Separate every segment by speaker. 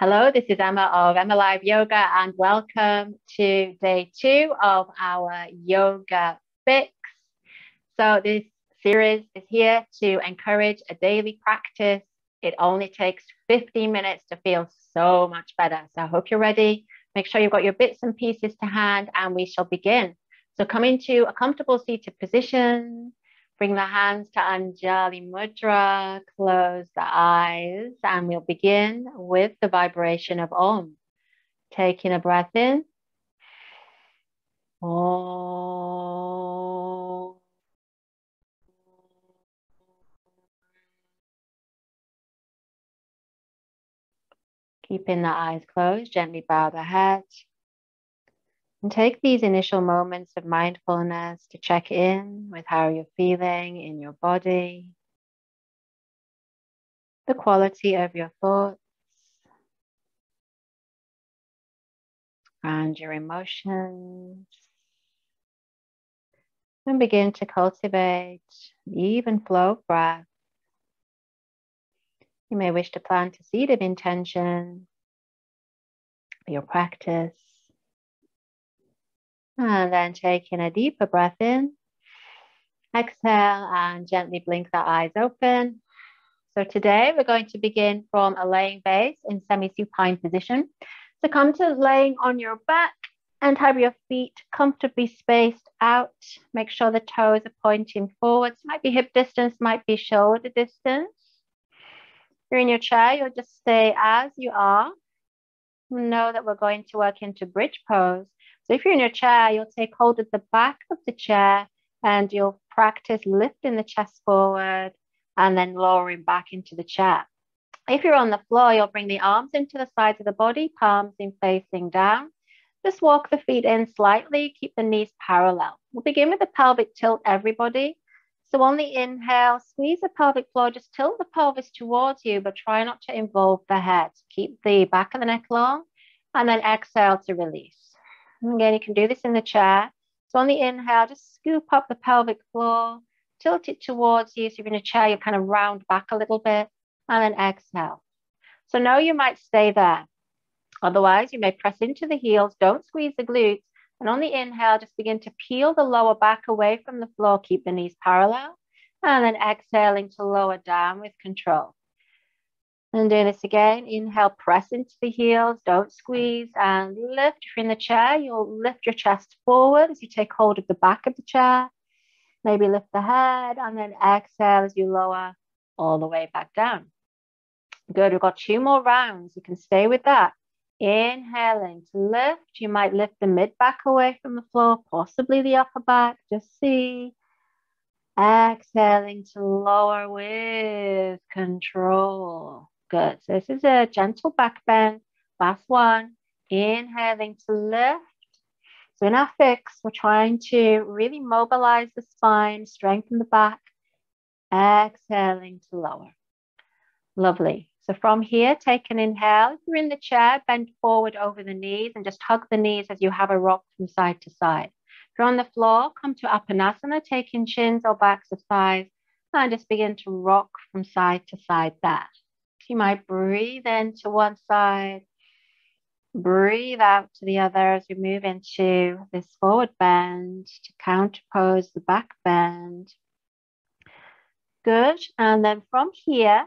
Speaker 1: Hello, this is Emma of EmmaLiveYoga and welcome to day 2 of our yoga fix. So this series is here to encourage a daily practice. It only takes 15 minutes to feel so much better. So I hope you're ready. Make sure you've got your bits and pieces to hand and we shall begin. So come into a comfortable seated position. Bring the hands to Anjali Mudra, close the eyes, and we'll begin with the vibration of Om. Taking a breath in. Om. Keeping the eyes closed, gently bow the head. And take these initial moments of mindfulness to check in with how you're feeling in your body, the quality of your thoughts, and your emotions. And begin to cultivate an even flow of breath. You may wish to plant a seed of intention for your practice. And then taking a deeper breath in. Exhale and gently blink the eyes open. So today we're going to begin from a laying base in semi-supine position. So come to laying on your back and have your feet comfortably spaced out. Make sure the toes are pointing forwards. Might be hip distance, might be shoulder distance. If you're in your chair, you'll just stay as you are. Know that we're going to work into bridge pose. So if you're in your chair, you'll take hold of the back of the chair and you'll practice lifting the chest forward and then lowering back into the chair. If you're on the floor, you'll bring the arms into the sides of the body, palms in facing down. Just walk the feet in slightly, keep the knees parallel. We'll begin with the pelvic tilt, everybody. So on the inhale, squeeze the pelvic floor, just tilt the pelvis towards you, but try not to involve the head. Keep the back of the neck long, and then exhale to release. And again, you can do this in the chair. So on the inhale, just scoop up the pelvic floor, tilt it towards you. So if you're in a chair, you kind of round back a little bit, and then exhale. So now you might stay there. Otherwise, you may press into the heels, don't squeeze the glutes. And on the inhale, just begin to peel the lower back away from the floor. Keep the knees parallel. And then exhaling to lower down with control. And doing this again. Inhale, press into the heels. Don't squeeze. And lift. If you're in the chair, you'll lift your chest forward as you take hold of the back of the chair. Maybe lift the head. And then exhale as you lower all the way back down. Good. We've got 2 more rounds. You can stay with that. Inhaling to lift. You might lift the mid back away from the floor, possibly the upper back. Just see. Exhaling to lower with control. Good. So this is a gentle back bend. Last one. Inhaling to lift. So in our fix, we're trying to really mobilize the spine, strengthen the back. Exhaling to lower. Lovely. So from here, take an inhale. If you're in the chair, bend forward over the knees and just hug the knees as you have a rock from side to side. If you're on the floor, come to Apanasana, taking chins or backs of thighs, and just begin to rock from side to side there. You might breathe in to one side, breathe out to the other as we move into this forward bend to counterpose the back bend. Good. And then from here,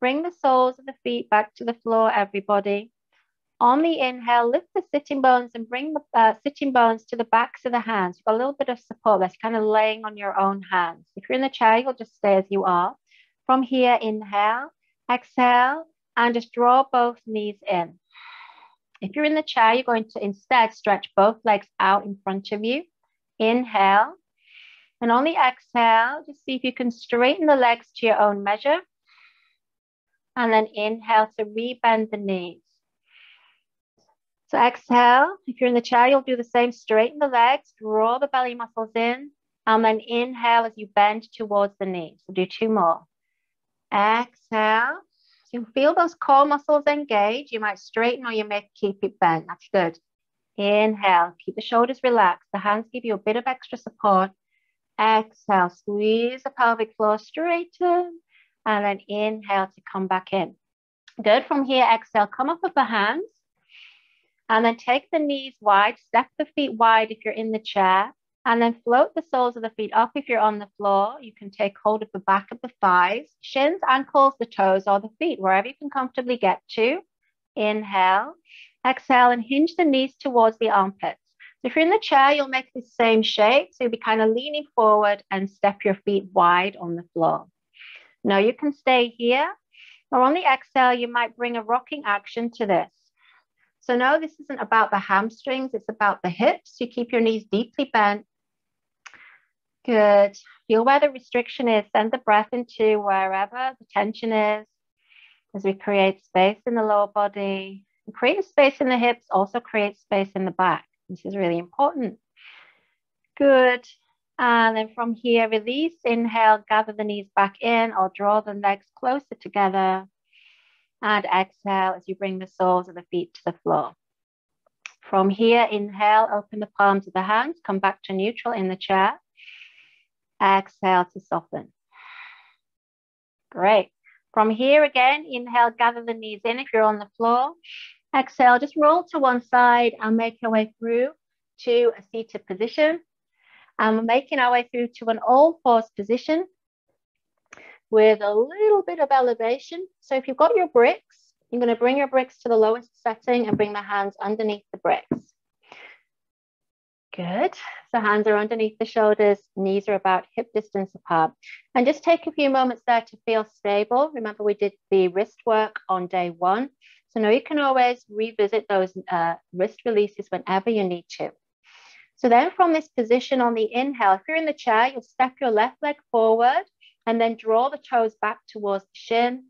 Speaker 1: bring the soles of the feet back to the floor, everybody. On the inhale, lift the sitting bones and bring the sitting bones to the backs of the hands. You've got a little bit of support. That's kind of laying on your own hands. If you're in the chair, you'll just stay as you are. From here, inhale, exhale, and just draw both knees in. If you're in the chair, you're going to instead stretch both legs out in front of you. Inhale. And on the exhale, just see if you can straighten the legs to your own measure. And then inhale to rebend the knees. So exhale. If you're in the chair, you'll do the same. Straighten the legs, draw the belly muscles in, and then inhale as you bend towards the knees. We'll do 2 more. Exhale. So you feel those core muscles engage. You might straighten or you may keep it bent. That's good. Inhale. Keep the shoulders relaxed. The hands give you a bit of extra support. Exhale. Squeeze the pelvic floor, straighten. And then inhale to come back in. Good. From here, exhale, come up with the hands. And then take the knees wide, step the feet wide if you're in the chair, and then float the soles of the feet up if you're on the floor. You can take hold of the back of the thighs, shins, ankles, the toes, or the feet, wherever you can comfortably get to. Inhale, exhale, and hinge the knees towards the armpits. So if you're in the chair, you'll make the same shape. So you'll be kind of leaning forward and step your feet wide on the floor. Now you can stay here, or on the exhale, you might bring a rocking action to this. So no, this isn't about the hamstrings, it's about the hips. You keep your knees deeply bent. Good. Feel where the restriction is. Send the breath into wherever the tension is as we create space in the lower body. And creating space in the hips also creates space in the back. This is really important. Good. And then from here, release. Inhale, gather the knees back in or draw the legs closer together. And exhale as you bring the soles of the feet to the floor. From here, inhale, open the palms of the hands, come back to neutral in the chair. Exhale to soften. Great. From here again, inhale, gather the knees in if you're on the floor. Exhale, just roll to one side and make your way through to a seated position. And we're making our way through to an all-fours position with a little bit of elevation. So if you've got your bricks, you're going to bring your bricks to the lowest setting and bring the hands underneath the bricks. Good. So hands are underneath the shoulders, knees are about hip distance apart. And just take a few moments there to feel stable. Remember, we did the wrist work on day one. So now you can always revisit those wrist releases whenever you need to. So then from this position on the inhale, if you're in the chair, you'll step your left leg forward and then draw the toes back towards the shin.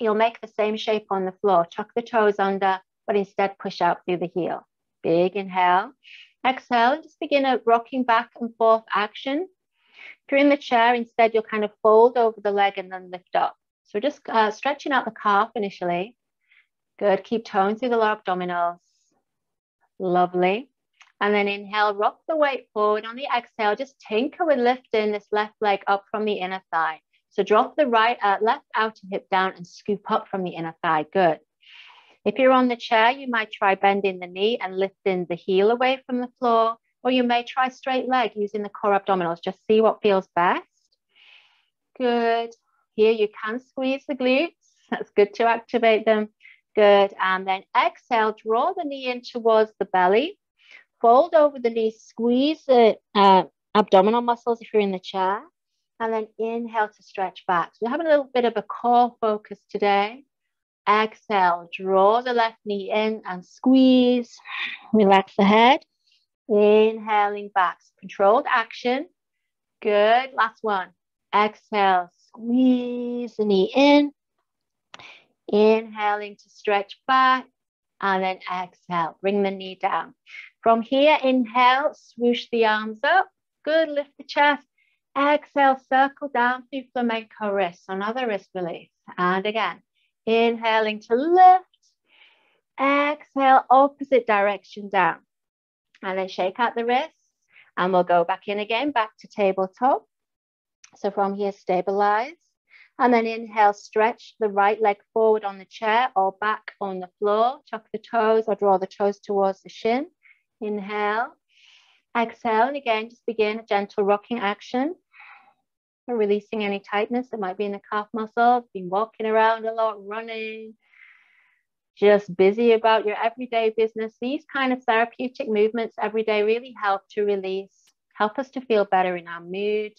Speaker 1: You'll make the same shape on the floor. Tuck the toes under, but instead push out through the heel. Big inhale. Exhale, and just begin a rocking back and forth action. If you're in the chair, instead, you'll kind of fold over the leg and then lift up. So just stretching out the calf initially. Good. Keep tone through the lower abdominals. Lovely. And then inhale, rock the weight forward. On the exhale, just tinker with lifting this left leg up from the inner thigh. So drop the left outer hip down and scoop up from the inner thigh. Good. If you're on the chair, you might try bending the knee and lifting the heel away from the floor, or you may try straight leg using the core abdominals. Just see what feels best. Good. Here you can squeeze the glutes. That's good to activate them. Good. And then exhale, draw the knee in towards the belly. Fold over the knee, squeeze the abdominal muscles if you're in the chair. And then inhale to stretch back. So we're having a little bit of a core focus today. Exhale, draw the left knee in and squeeze. Relax the head. Inhaling back. Controlled action. Good. Last one. Exhale, squeeze the knee in. Inhaling to stretch back. And then exhale, bring the knee down. From here, inhale, swoosh the arms up. Good. Lift the chest. Exhale, circle down through flamenco wrists. Another wrist release. And again. Inhaling to lift. Exhale, opposite direction down. And then shake out the wrists. And we'll go back in again, back to tabletop. So from here, stabilize. And then inhale, stretch the right leg forward on the chair or back on the floor. Tuck the toes or draw the toes towards the shin. Inhale. Exhale. And again, just begin a gentle rocking action. Releasing any tightness that might be in the calf muscles. Been walking around a lot, running, just busy about your everyday business. These kind of therapeutic movements every day really help to release, help us to feel better in our mood,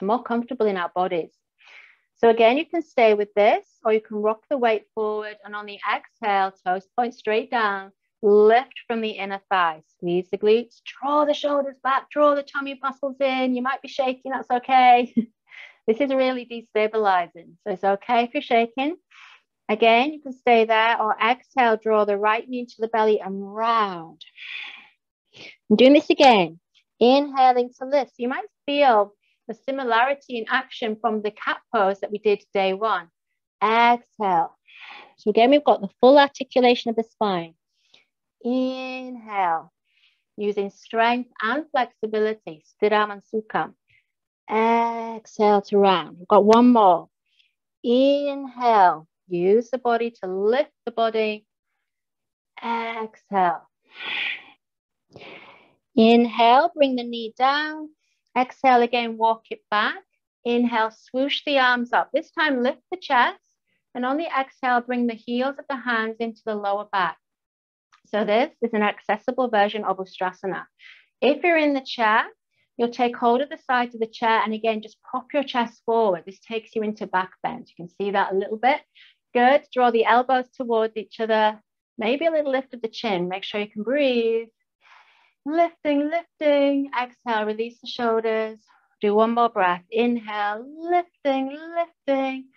Speaker 1: more comfortable in our bodies. So again, you can stay with this, or you can rock the weight forward, and on the exhale, toes point straight down. Lift from the inner thigh, squeeze the glutes, draw the shoulders back, draw the tummy muscles in. You might be shaking, that's okay. This is really destabilizing. So it's okay if you're shaking. Again, you can stay there or exhale, draw the right knee into the belly and round. I'm doing this again. Inhaling to lift. You might feel the similarity in action from the cat pose that we did day one. Exhale. So again, we've got the full articulation of the spine. Inhale, using strength and flexibility. Sthiram and Sukham. Exhale to round. We've got one more. Inhale, Use the body to lift the body. Exhale. Inhale, bring the knee down. Exhale again, walk it back. Inhale, swoosh the arms up. This time, lift the chest. And on the exhale, bring the heels of the hands into the lower back. So this is an accessible version of Ustrasana. If you're in the chair, you'll take hold of the sides of the chair and again, just pop your chest forward. This takes you into back bend. You can see that a little bit. Good. Draw the elbows towards each other. Maybe a little lift of the chin. Make sure you can breathe. Lifting, lifting. Exhale, release the shoulders. Do one more breath. Inhale, lifting, lifting.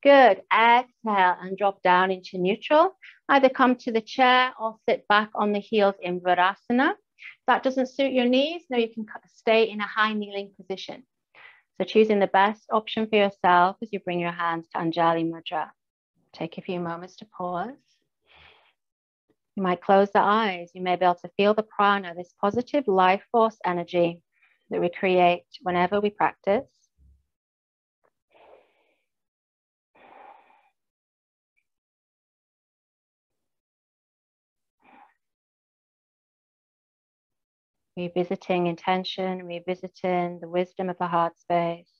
Speaker 1: Good. Exhale and drop down into neutral. Either come to the chair or sit back on the heels in Virasana. If that doesn't suit your knees, no, you can stay in a high kneeling position. So choosing the best option for yourself as you bring your hands to Anjali Mudra. Take a few moments to pause. You might close the eyes. You may be able to feel the prana, this positive life force energy that we create whenever we practice. Revisiting intention, revisiting the wisdom of the heart space.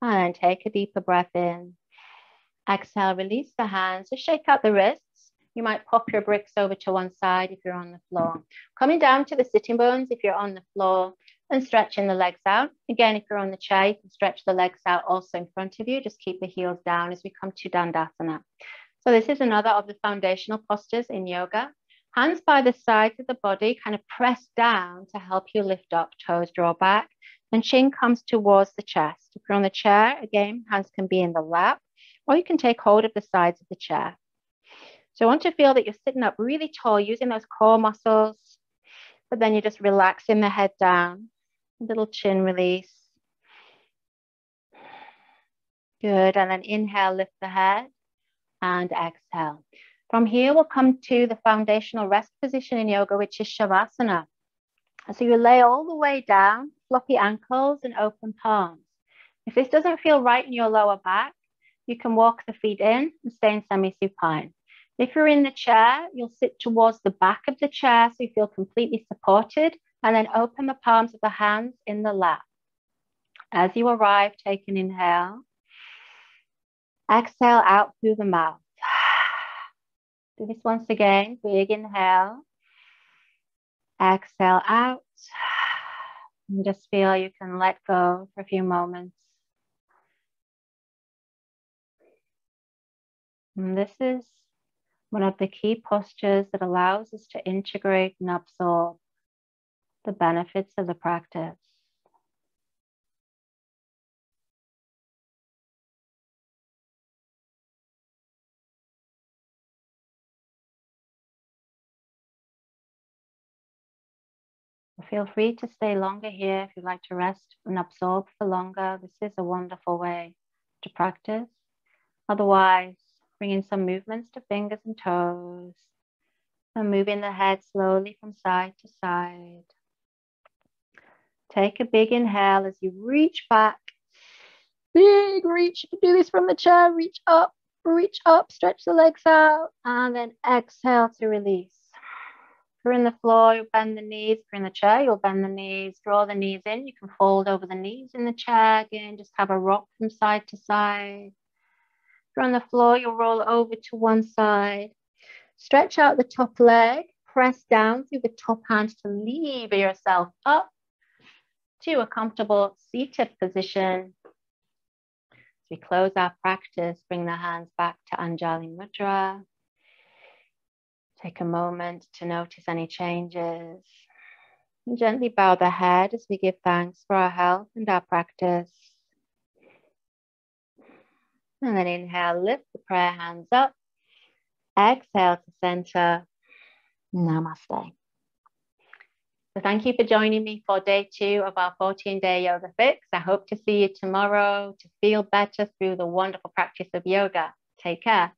Speaker 1: And then take a deeper breath in. Exhale, release the hands. Just shake out the wrists. You might pop your bricks over to one side if you're on the floor. Coming down to the sitting bones if you're on the floor and stretching the legs out. Again, if you're on the chair, you can stretch the legs out also in front of you. Just keep the heels down as we come to Dandasana. So this is another of the foundational postures in yoga. Hands by the sides of the body, kind of press down to help you lift up, toes draw back, and chin comes towards the chest. If you're on the chair, again, hands can be in the lap, or you can take hold of the sides of the chair. So I want to feel that you're sitting up really tall, using those core muscles, but then you're just relaxing the head down, a little chin release. Good, and then inhale, lift the head, and exhale. From here, we'll come to the foundational rest position in yoga, which is Shavasana. So you lay all the way down, floppy ankles and open palms. If this doesn't feel right in your lower back, you can walk the feet in and stay in semi-supine. If you're in the chair, you'll sit towards the back of the chair so you feel completely supported, and then open the palms of the hands in the lap. As you arrive, take an inhale. Exhale out through the mouth. Do this once again. Big inhale. Exhale out. And just feel you can let go for a few moments. And this is one of the key postures that allows us to integrate and absorb the benefits of the practice. Feel free to stay longer here if you'd like to rest and absorb for longer. This is a wonderful way to practice. Otherwise, bring in some movements to fingers and toes and moving the head slowly from side to side. Take a big inhale as you reach back. Big reach. You can do this from the chair. Reach up, stretch the legs out, and then exhale to release. If you're in the floor, you'll bend the knees. If you're in the chair, you'll bend the knees. Draw the knees in. You can fold over the knees in the chair. Again, just have a rock from side to side. If you're on the floor, you'll roll over to one side. Stretch out the top leg. Press down through the top hand to lever yourself up to a comfortable seated position. As we close our practice, bring the hands back to Anjali Mudra. Take a moment to notice any changes. And gently bow the head as we give thanks for our health and our practice. And then inhale, lift the prayer hands up. Exhale to center. Namaste. So thank you for joining me for day 2 of our 14-day yoga fix. I hope to see you tomorrow to feel better through the wonderful practice of yoga. Take care.